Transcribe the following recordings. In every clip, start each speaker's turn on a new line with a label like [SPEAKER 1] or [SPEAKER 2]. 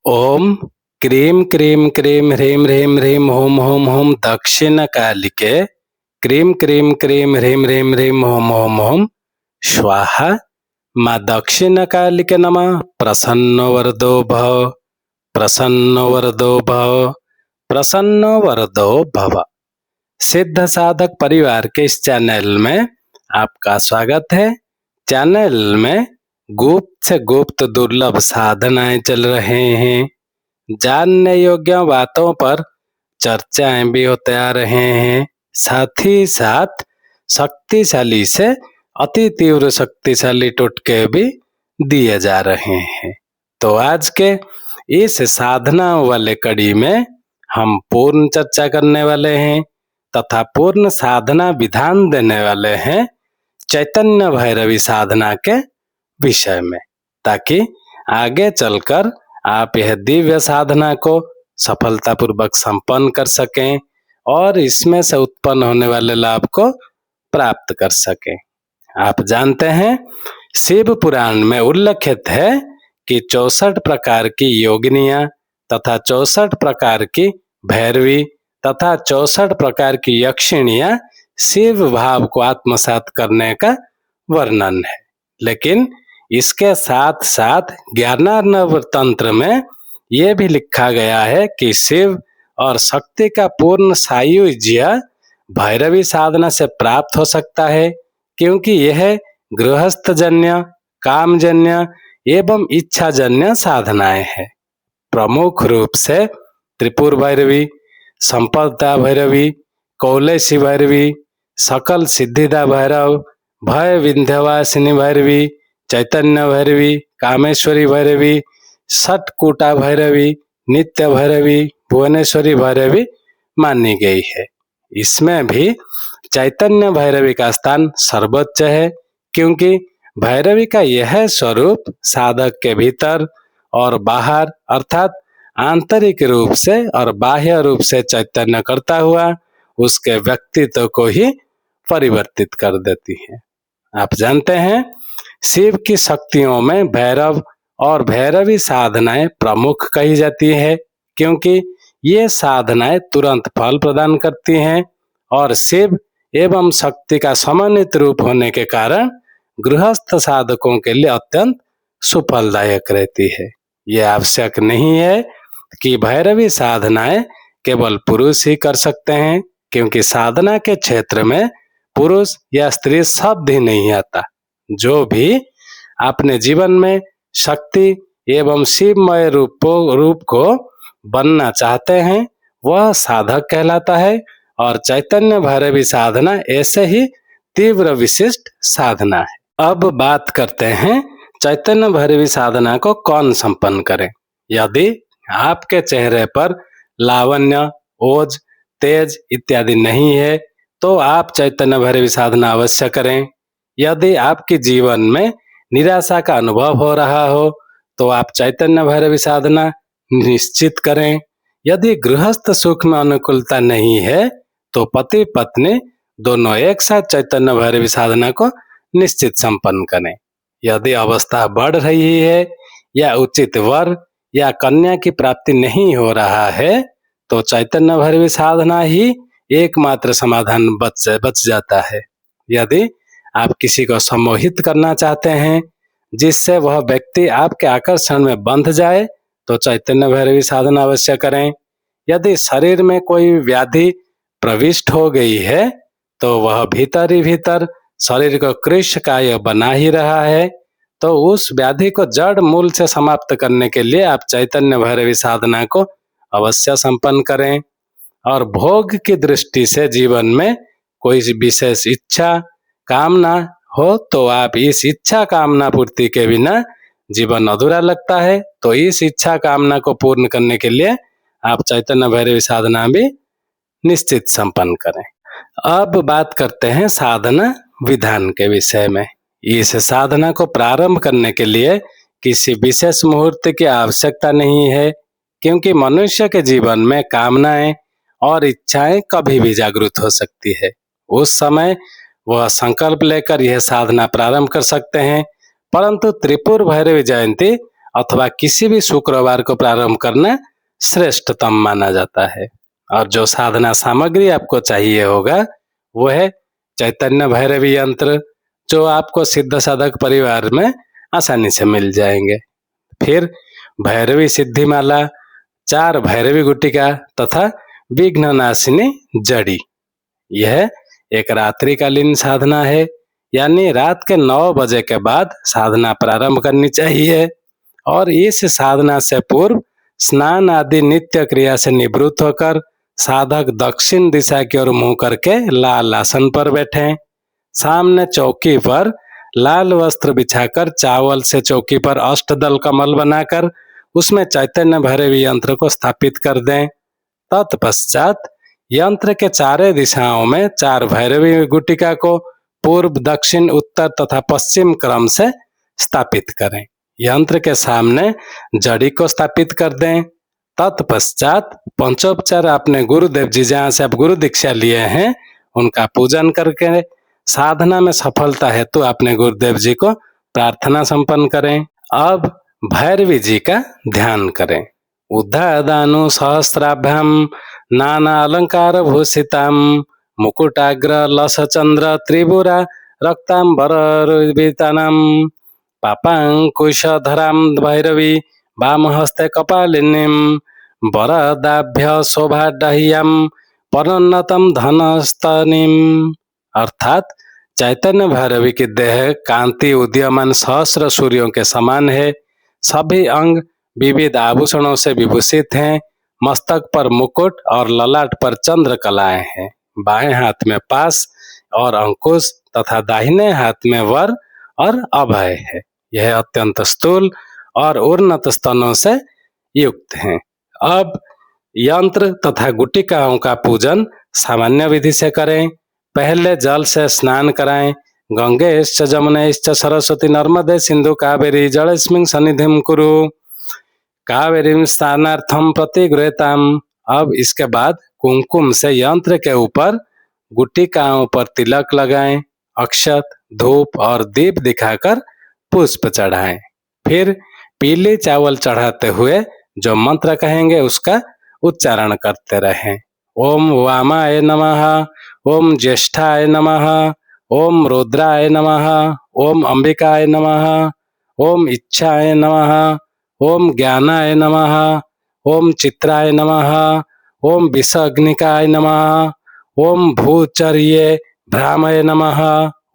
[SPEAKER 1] ओम क्रीं क्रीं क्रीं ह्रीं ह्रीं ह्रीं हुं हुं हुं दक्षिणकालिके क्रीं क्रीं क्रीं ह्रीं ह्रीं ह्रीं हुं हुं हुं स्वाहा। माँ दक्षिणकालिके नमः। प्रसन्नो वरदो भव, प्रसन्नो वरदो भव, प्रसन्नो वरदो भव। सिद्ध साधक परिवार के इस चैनल में आपका स्वागत है। चैनल में गुप्त से गुप्त दुर्लभ साधनाएं चल रहे हैं। जानने योग्य बातों पर चर्चाएं भी होते आ रहे हैं। साथ ही साथ शक्तिशाली से अति तीव्र शक्तिशाली टोटके भी दिए जा रहे हैं। तो आज के इस साधना वाले कड़ी में हम पूर्ण चर्चा करने वाले हैं तथा पूर्ण साधना विधान देने वाले हैं चैतन्य भैरवी साधना के विषय में, ताकि आगे चलकर आप यह दिव्य साधना को सफलतापूर्वक संपन्न कर सकें और इसमें से उत्पन्न होने वाले लाभ को प्राप्त कर सकें। आप जानते हैं शिव पुराण में उल्लेखित है कि 64 प्रकार की योगिनियां तथा 64 प्रकार की भैरवी तथा 64 प्रकार की यक्षिणियां शिव भाव को आत्मसात करने का वर्णन है। लेकिन इसके साथ साथ ज्ञानार्णव तंत्र में यह भी लिखा गया है कि शिव और शक्ति का पूर्ण सायुज्य भैरवी साधना से प्राप्त हो सकता है, क्योंकि यह गृहस्थजन्य, कामजन्य एवं इच्छाजन्य साधनाएं हैं। प्रमुख रूप से त्रिपुर भैरवी, संपदा भैरवी, कौलेशी भैरवी, सकल सिद्धिदा भैरव, भय विंध्यवासिनी भैरवी, चैतन्य भैरवी, कामेश्वरी भैरवी, षटकूटा भैरवी, नित्य भैरवी, भुवनेश्वरी भैरवी मानी गई है। इसमें भी चैतन्य भैरवी का स्थान सर्वोच्च है, क्योंकि भैरवी का यह स्वरूप साधक के भीतर और बाहर अर्थात आंतरिक रूप से और बाह्य रूप से चैतन्य करता हुआ उसके व्यक्तित्व को ही परिवर्तित कर देती है। आप जानते हैं शिव की शक्तियों में भैरव और भैरवी साधनाएं प्रमुख कही जाती है, क्योंकि ये साधनाएं तुरंत फल प्रदान करती हैं और शिव एवं शक्ति का समन्वित रूप होने के कारण गृहस्थ साधकों के लिए अत्यंत सुफलदायक रहती है। यह आवश्यक नहीं है कि भैरवी साधनाएं केवल पुरुष ही कर सकते हैं, क्योंकि साधना के क्षेत्र में पुरुष या स्त्री शब्द ही नहीं आता। जो भी अपने जीवन में शक्ति एवं शिवमय रूप को बनना चाहते हैं वह साधक कहलाता है, और चैतन्य भैरवी साधना ऐसे ही तीव्र विशिष्ट साधना है। अब बात करते हैं चैतन्य भैरवी साधना को कौन संपन्न करे। यदि आपके चेहरे पर लावण्य, ओज, तेज इत्यादि नहीं है तो आप चैतन्य भैरवी साधना अवश्य करें। यदि आपके जीवन में निराशा का अनुभव हो रहा हो तो आप चैतन्य भैरवी साधना निश्चित करें। यदि गृहस्थ सुख में अनुकूलता नहीं है तो पति पत्नी दोनों एक साथ चैतन्य भैरवी साधना को निश्चित संपन्न करें। यदि अवस्था बढ़ रही है या उचित वर या कन्या की प्राप्ति नहीं हो रहा है तो चैतन्य भैरवी साधना ही एकमात्र समाधान बच जाता है। यदि आप किसी को सम्मोहित करना चाहते हैं जिससे वह व्यक्ति आपके आकर्षण में बंध जाए तो चैतन्य भैरवी साधना अवश्य करें। यदि शरीर में कोई व्याधि प्रविष्ट हो गई है तो वह भीतर ही भीतर शरीर को कृशकाय बना ही रहा है, तो उस व्याधि को जड़ मूल से समाप्त करने के लिए आप चैतन्य भैरवी साधना को अवश्य संपन्न करें। और भोग की दृष्टि से जीवन में कोई विशेष इच्छा कामना हो तो आप इस इच्छा कामना पूर्ति के बिना जीवन अधूरा लगता है, तो इस इच्छा कामना को पूर्ण करने के लिए आप चैतन्य भैरवी साधना भी निश्चित संपन्न करें। अब बात करते हैं साधना विधान के विषय में। इस साधना को प्रारंभ करने के लिए किसी विशेष मुहूर्त की आवश्यकता नहीं है, क्योंकि मनुष्य के जीवन में कामनाएं और इच्छाएं कभी भी जागृत हो सकती है। उस समय वह संकल्प लेकर यह साधना प्रारंभ कर सकते हैं। परंतु त्रिपुर भैरवी जयंती अथवा किसी भी शुक्रवार को प्रारंभ करना श्रेष्ठतम माना जाता है। और जो साधना सामग्री आपको चाहिए होगा वो है चैतन्य भैरवी यंत्र, जो आपको सिद्ध साधक परिवार में आसानी से मिल जाएंगे। फिर भैरवी सिद्धिमाला, 4 भैरवी गुटिका तथा विघ्ननाशिनी जड़ी। यह एक रात्रिकालीन साधना है, यानी रात के 9 बजे के बाद साधना प्रारंभ करनी चाहिए। और इस साधना से पूर्व स्नान आदि नित्य क्रिया से निवृत्त होकर साधक दक्षिण दिशा की ओर मुंह करके लाल आसन पर बैठें। सामने चौकी पर लाल वस्त्र बिछाकर चावल से चौकी पर अष्टदल कमल बनाकर उसमें चैतन्य भैरवी यंत्र को स्थापित कर दें। तत्पश्चात यंत्र के चारों दिशाओं में 4 भैरवी गुटिका को पूर्व, दक्षिण, उत्तर तथा पश्चिम क्रम से स्थापित करें। यंत्र के सामने जड़ी को स्थापित कर दें। तत्पश्चात पंचोपचार अपने गुरुदेव जी, जहाँ से आप गुरु दीक्षा लिए हैं, उनका पूजन करके साधना में सफलता हेतु अपने गुरुदेव जी को प्रार्थना संपन्न करें। अब भैरवी जी का ध्यान करें। उद्धादानु सहस्राभ्याम नाना अलंकार भूषिताम मुकुटाग्र लसचंद्र त्रिपुरा रक्तांबरवितानम पापांकुशधराम भैरवी वामहस्ते कपालिनीम वरदाभ्य शोभाडह्यम परोन्नतम धनस्तनीम। अर्थात चैतन्य भैरवी की देह कांति उदीयमान सहस्र सूर्यों के समान है। सभी अंग विविध आभूषणों से विभूषित हैं। मस्तक पर मुकुट और ललाट पर चंद्र कलाएं हैं। बाएं हाथ में पास और अंकुश तथा दाहिने हाथ में वर और अभय है। यह अत्यंत स्थूल और उन्नत स्तनों से युक्त हैं। अब यंत्र तथा गुटिकाओं का पूजन सामान्य विधि से करें। पहले जल से स्नान कराएं। गंगेश्च जमुनेश्च सरस्वती नर्मदे सिंधु कावेरी जलेस्मिन् सन्निधिं कुरु कावेरीं स्नानार्थं प्रतिगृह्यताम्। अब इसके बाद कुमकुम से यंत्र के ऊपर गुटिकाओं पर तिलक लगाएं। अक्षत, धूप और दीप दिखाकर पुष्प चढ़ाएं। फिर पीले चावल चढ़ाते हुए जो मंत्र कहेंगे उसका उच्चारण करते रहें। ओम वामाय नमः, ओम ज्येष्ठाय नमः, ओम रुद्राय नमः, ओम अंबिकाय नमः, ओम इच्छाय नमः, ओम ज्ञानाय नमः, ओम चित्राय नमः, ओम विषअग्निकाय नमः, ओम भूचर्ये भ्रामय नमः,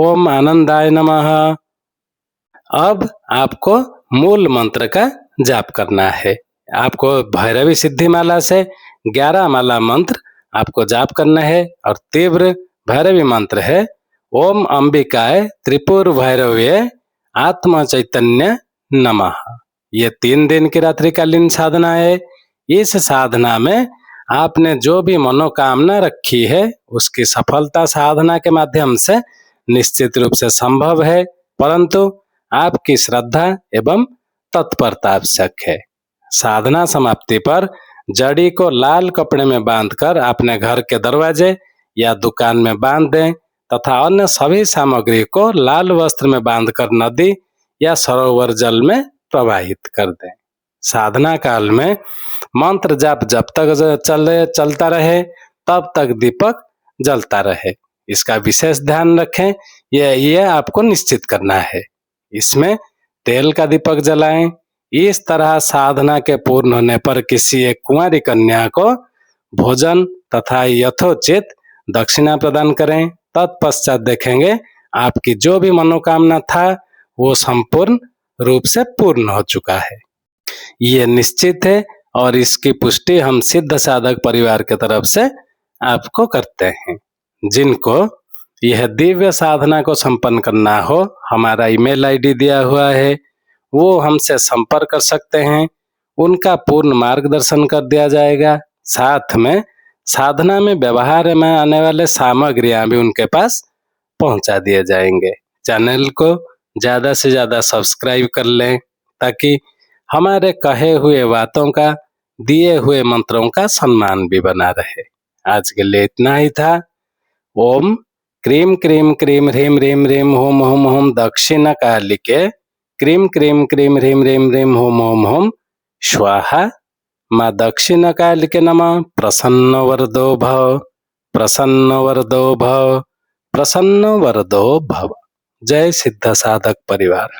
[SPEAKER 1] ओम आनंदाय नमः। अब आपको मूल मंत्र का जाप करना है। आपको भैरवी सिद्धिमाला से 11 माला मंत्र आपको जाप करना है। और तीव्र भैरवी मंत्र है ओम अंबिकाय त्रिपुर भैरव्ये आत्म चैतन्य नमः। ये 3 दिन की रात्रिकालीन साधना है। इस साधना में आपने जो भी मनोकामना रखी है उसकी सफलता साधना के माध्यम से निश्चित रूप से संभव है, परंतु आपकी श्रद्धा एवं तत्परता आवश्यक है। साधना समाप्ति पर जड़ी को लाल कपड़े में बांधकर अपने घर के दरवाजे या दुकान में बांध दें तथा अन्य सभी सामग्री को लाल वस्त्र में बांधकर नदी या सरोवर जल में प्रवाहित कर दें। साधना काल में मंत्र जाप जब तक चलता रहे तब तक दीपक जलता रहे, इसका विशेष ध्यान रखें। यह आपको निश्चित करना है। इसमें तेल का दीपक जलाएं। इस तरह साधना के पूर्ण होने पर किसी एक कुंवारी कन्या को भोजन तथा यथोचित दक्षिणा प्रदान करें। तत्पश्चात देखेंगे आपकी जो भी मनोकामना था वो संपूर्ण रूप से पूर्ण हो चुका है। ये निश्चित है और इसकी पुष्टि हम सिद्ध साधक परिवार की तरफ से आपको करते हैं। जिनको यह दिव्य साधना को संपन्न करना हो, हमारा ईमेल आईडी दिया हुआ है, वो हमसे संपर्क कर सकते हैं। उनका पूर्ण मार्गदर्शन कर दिया जाएगा। साथ में साधना में व्यवहार में आने वाले सामग्रियां भी उनके पास पहुंचा दिए जाएंगे। चैनल को ज़्यादा से ज़्यादा सब्सक्राइब कर लें ताकि हमारे कहे हुए बातों का, दिए हुए मंत्रों का सम्मान भी बना रहे। आज के लिए इतना ही था। ओम क्रीम क्रीम क्रीम ह्रीम ह्रीम ह्रीम होम होम होम दक्षिण कालिके क्रीम क्रीम क्रीम ह्रीं ह्रीं ह्रीं होम होम होम स्वाहा। माँ दक्षिणकालिके नमः। प्रसन्न वरदो भव, प्रसन्न वरदो भव, प्रसन्न वरदो भव। जय सिद्ध साधक परिवार।